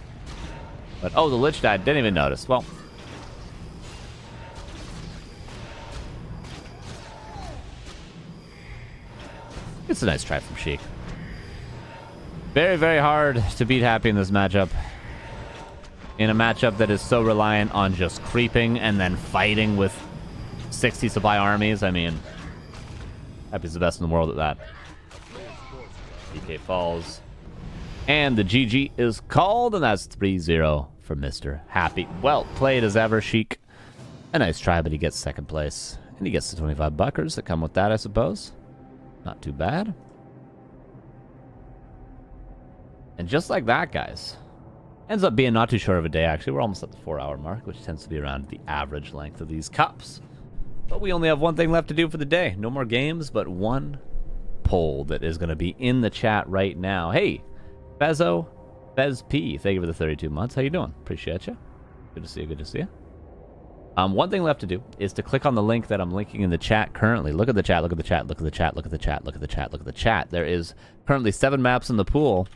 Speaker 1: But, oh, the Lich died. Didn't even notice. Well. It's a nice try from Sheik. Very, very hard to beat Happy in this matchup. In a matchup that is so reliant on just creeping and then fighting with 60 supply armies. I mean, Happy's the best in the world at that. DK falls. And the GG is called, and that's 3-0 for Mr. Happy. Well played as ever, Sheik. A nice try, but he gets second place. And he gets the 25 buckers that come with that, I suppose. Not too bad. And just like that, guys. Ends up being not too short of a day, actually. We're almost at the 4-hour mark, which tends to be around the average length of these cups. But we only have one thing left to do for the day. No more games, but one poll that is going to be in the chat right now. Hey, Bezo, Bez P, thank you for the 32 months. How you doing? Appreciate you. Good to see you. Good to see you. One thing left to do is to click on the link that I'm linking in the chat currently. Look at the chat. Look at the chat. Look at the chat. Look at the chat. Look at the chat. Look at the chat. There is currently 7 maps in the pool.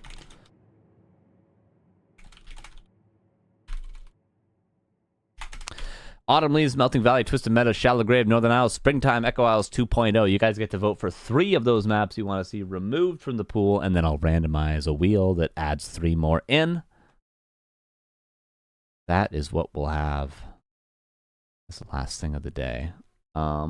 Speaker 1: Autumn Leaves, Melting Valley, Twisted Meadows, Shallow Grave, Northern Isles, Springtime, Echo Isles 2.0. You guys get to vote for 3 of those maps you want to see removed from the pool, and then I'll randomize a wheel that adds 3 more in. That is what we'll have. That's the last thing of the day. I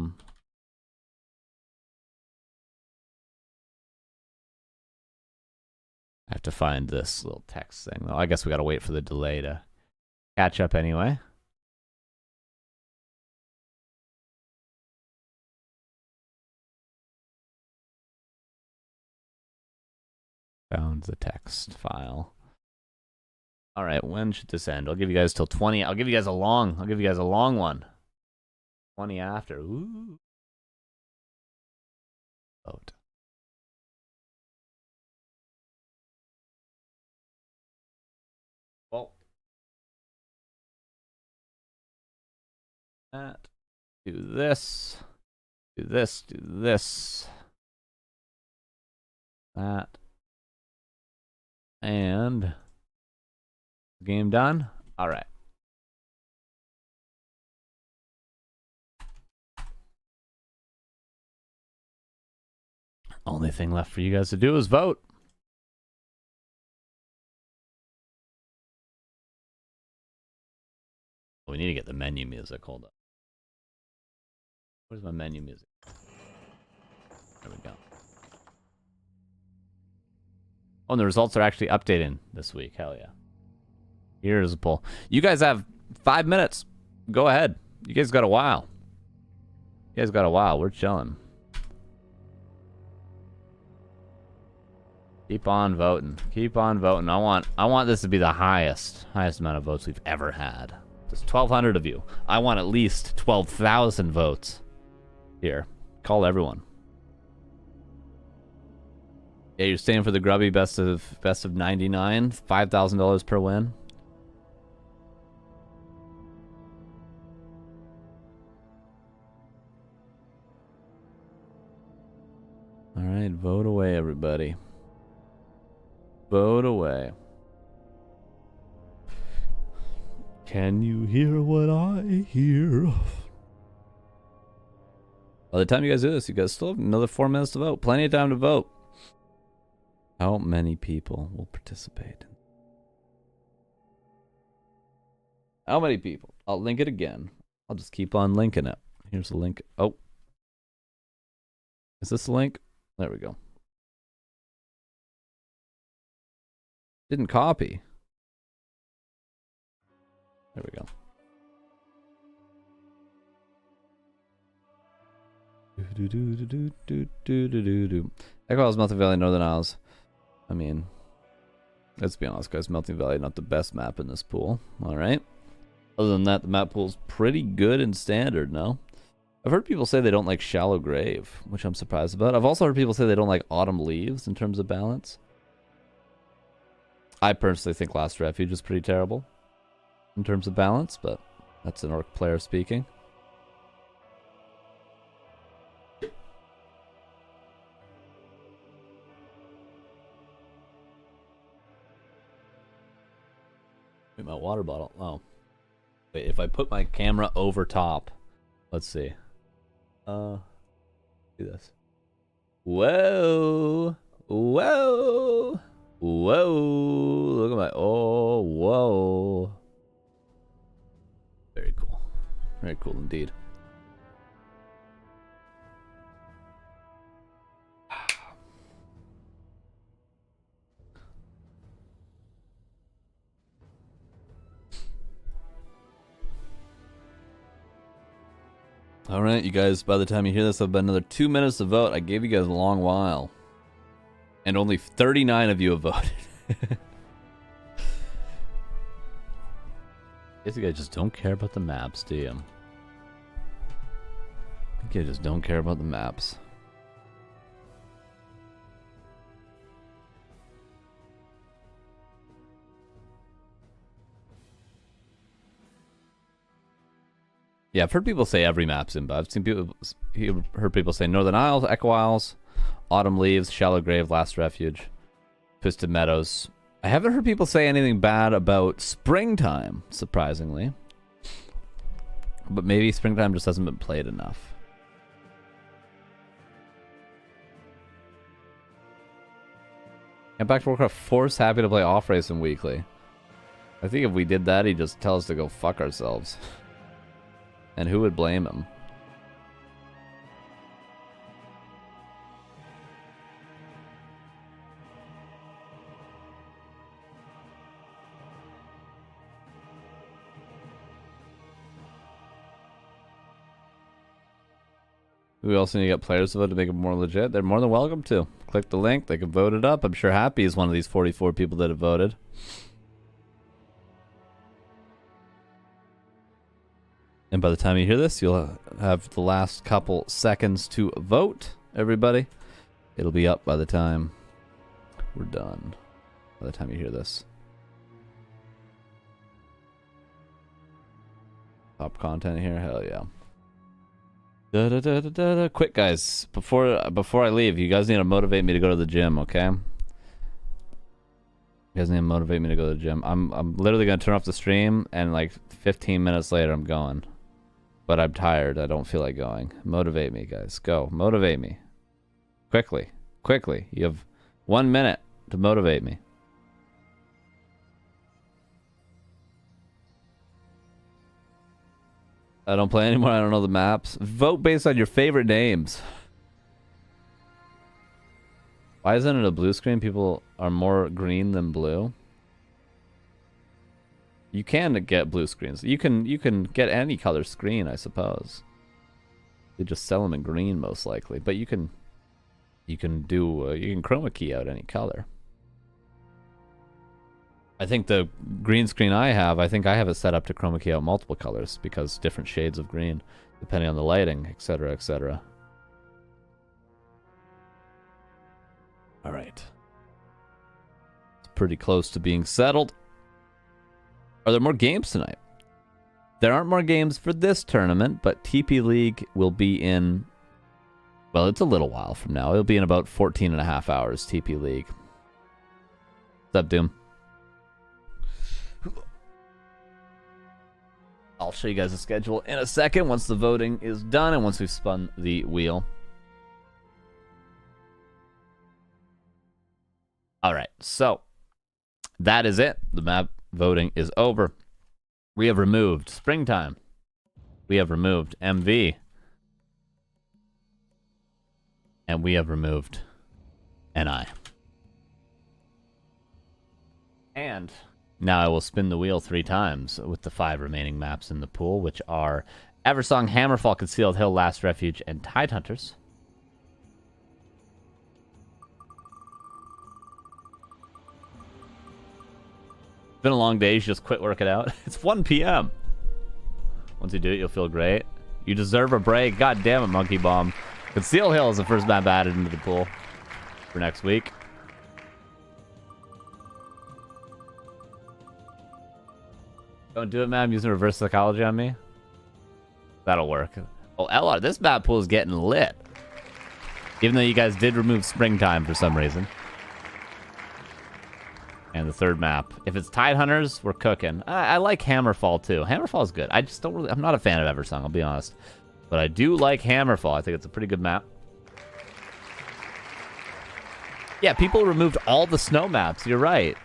Speaker 1: have to find this little text thing, though. I guess we got to wait for the delay to catch up anyway. Found the text file. All right, when should this end? I'll give you guys till 20. I'll give you guys a long one. 20 after. Ooh. Vote. Well. That. Do this. Do this. Do this. That. And game done. All right. Only thing left for you guys to do is vote. We need to get the menu music. Hold up. Where's my menu music? There we go. Oh, and the results are actually updating this week. Hell yeah. Here's a poll. You guys have 5 minutes. Go ahead. You guys got a while. You guys got a while. We're chilling. Keep on voting. Keep on voting. I want this to be the highest amount of votes we've ever had. There's 1,200 of you. I want at least 12,000 votes. Here. Call everyone. Yeah, you're staying for the grubby best of 99. $5,000 per win. All right, vote away, everybody. Vote away. Can you hear what I hear? By the time you guys do this, you guys still have another 4 minutes to vote. Plenty of time to vote. How many people will participate? How many people? I'll link it again. I'll just keep on linking it. Here's the link. Oh. Is this the link? There we go. Didn't copy. There we go. Echo Isles, Melting Valley, Northern Isles. I mean, let's be honest, guys. Melting Valley, not the best map in this pool. All right. Other than that, the map pool's pretty good and standard, no? I've heard people say they don't like Shallow Grave, which I'm surprised about. I've also heard people say they don't like Autumn Leaves in terms of balance. I personally think Last Refuge is pretty terrible in terms of balance, but that's an orc player speaking. Wait, my water bottle. Oh. Wait, if I put my camera over top. Let's see. Do this. Whoa. Whoa. Whoa. Look at my. Oh, whoa. Very cool. Very cool indeed. All right, you guys, by the time you hear this, I've been another 2 minutes to vote. I gave you guys a long while. And only 39 of you have voted. Guess you guys just don't care about the maps, do you? I think you just don't care about the maps. Yeah, I've heard people say every map's in, but I've seen people, heard people say Northern Isles, Echo Isles, Autumn Leaves, Shallow Grave, Last Refuge, Twisted Meadows. I haven't heard people say anything bad about Springtime, surprisingly. But maybe Springtime just hasn't been played enough. And back to Warcraft, Force happy to play off-race and weekly. I think if we did that, he'd just tell us to go fuck ourselves. And who would blame him? We also need to get players to vote to make it more legit. They're more than welcome to. Click the link. They can vote it up. I'm sure Happy is one of these 44 people that have voted. And by the time you hear this, you'll have the last couple seconds to vote, everybody. It'll be up by the time we're done. By the time you hear this. Top content here, hell yeah. Quick, guys. Before I leave, you guys need to motivate me to go to the gym, okay? You guys need to motivate me to go to the gym. I'm literally gonna turn off the stream, and like 15 minutes later, I'm going. But I'm tired. I don't feel like going. Motivate me, guys. Go. Motivate me. Quickly. Quickly. You have 1 minute to motivate me. I don't play anymore. I don't know the maps. Vote based on your favorite names. Why isn't it a blue screen? People are more green than blue. You can get blue screens. You can get any color screen, I suppose. They just sell them in green most likely, but you can chroma key out any color. I think the green screen I have it set up to chroma key out multiple colors because different shades of green depending on the lighting, etc., etc. All right. It's pretty close to being settled. Are there more games tonight? There aren't more games for this tournament, but TP League will be in, well, it's a little while from now. It'll be in about 14 and a half hours, TP League. What's up, Doom? I'll show you guys the schedule in a second once the voting is done and once we've spun the wheel. All right, so that is it. The map voting is over. We have removed Springtime. We have removed MV. And we have removed NI. And now I will spin the wheel 3 times with the 5 remaining maps in the pool, which are Eversong, Hammerfall, Concealed Hill, Last Refuge, and Tidehunters. It's been a long day. You should just quit working out. It's 1 p.m. Once you do it, you'll feel great. You deserve a break. God damn it, Monkey Bomb. Concealed Hill is the first map added into the pool for next week. Don't do it, man. I'm using reverse psychology on me. That'll work. Oh, LR, this map pool is getting lit. Even though you guys did remove Springtime for some reason. And the third map. If it's Tidehunters, we're cooking. I like Hammerfall, too. Hammerfall's good. I just don't really... I'm not a fan of Eversong, I'll be honest. But I do like Hammerfall. I think it's a pretty good map. Yeah, people removed all the snow maps. You're right.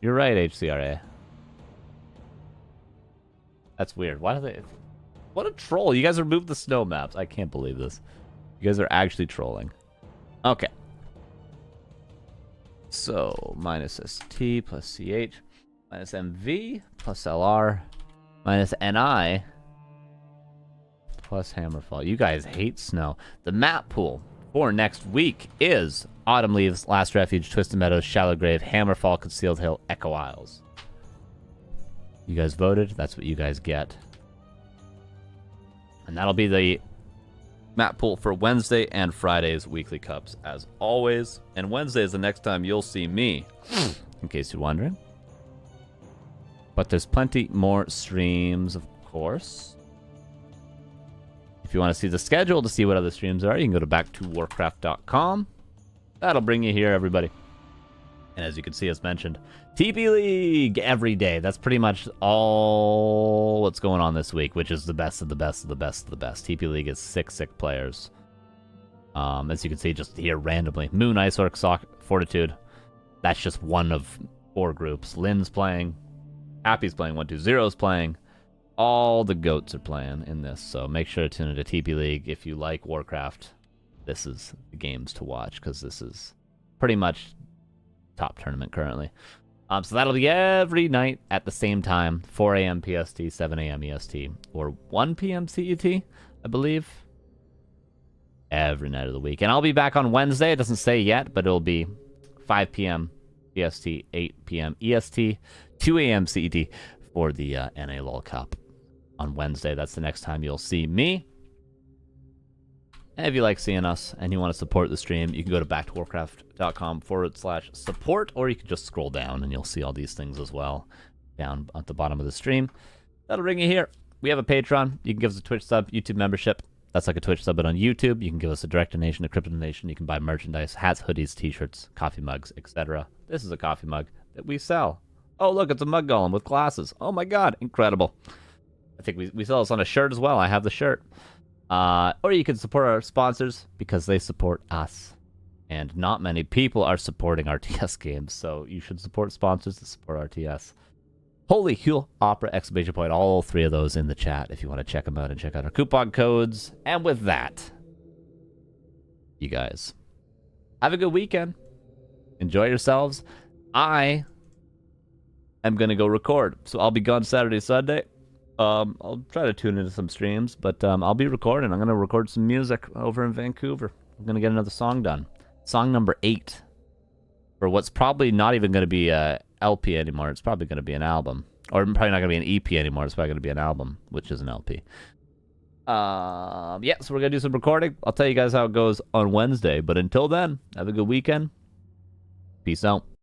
Speaker 1: You're right, HCRA. That's weird. Why do they... What a troll. You guys removed the snow maps. I can't believe this. You guys are actually trolling. Okay. So, minus ST plus CH, minus MV plus LR, minus NI plus Hammerfall. You guys hate snow. The map pool for next week is Autumn Leaves, Last Refuge, Twisted Meadows, Shallow Grave, Hammerfall, Concealed Hill, Echo Isles. You guys voted. That's what you guys get. And that'll be the map pool for Wednesday and Friday's weekly cups, as always. And Wednesday is the next time you'll see me, in case you're wondering. But there's plenty more streams, of course. If you want to see the schedule to see what other streams are, you can go to back2warcraft.com. That'll bring you here, everybody. And as you can see, as mentioned, TP League every day. That's pretty much all what's going on this week, which is the best of the best of the best of the best. TP League is sick players. As you can see, just here randomly. Moon, Ice Orc, Fortitude. That's just one of 4 groups. Lynn's playing. Happy's playing. 120's playing. All the goats are playing in this. So make sure to tune into TP League. If you like Warcraft, this is the games to watch, because this is pretty much top tournament currently. So that'll be every night at the same time, 4 a.m. PST, 7 a.m. EST, or 1 p.m. CET, I believe. Every night of the week. And I'll be back on Wednesday. It doesn't say yet, but it'll be 5 p.m. PST, 8 p.m. EST, 2 a.m. CET for the NA LOL Cup on Wednesday. That's the next time you'll see me. And if you like seeing us and you want to support the stream, you can go to back2warcraft.com/support, or you can just scroll down and you'll see all these things as well down at the bottom of the stream. That'll bring you here. We have a Patreon. You can give us a Twitch sub, YouTube membership. That's like a Twitch sub, but on YouTube. You can give us a direct donation, a crypto donation. You can buy merchandise, hats, hoodies, t-shirts, coffee mugs, etc. This is a coffee mug that we sell. Oh, look, it's a mug golem with glasses. Oh my god, incredible. I think we sell this on a shirt as well. I have the shirt. Or you can support our sponsors because they support us. And not many people are supporting RTS games, so you should support sponsors to support RTS. Holy Hule Opera! Exclamation point. All three of those in the chat if you want to check them out and check out our coupon codes. And with that, you guys, have a good weekend. Enjoy yourselves. I am going to go record, so I'll be gone Saturday, Sunday. I'll try to tune into some streams, but I'll be recording. I'm going to record some music over in Vancouver. I'm going to get another song done. Song number 8 for what's probably not even going to be a LP anymore. It's probably going to be an album. Or probably not going to be an EP anymore. It's probably going to be an album, which is an LP. Yeah, so we're going to do some recording. I'll tell you guys how it goes on Wednesday. But until then, have a good weekend. Peace out.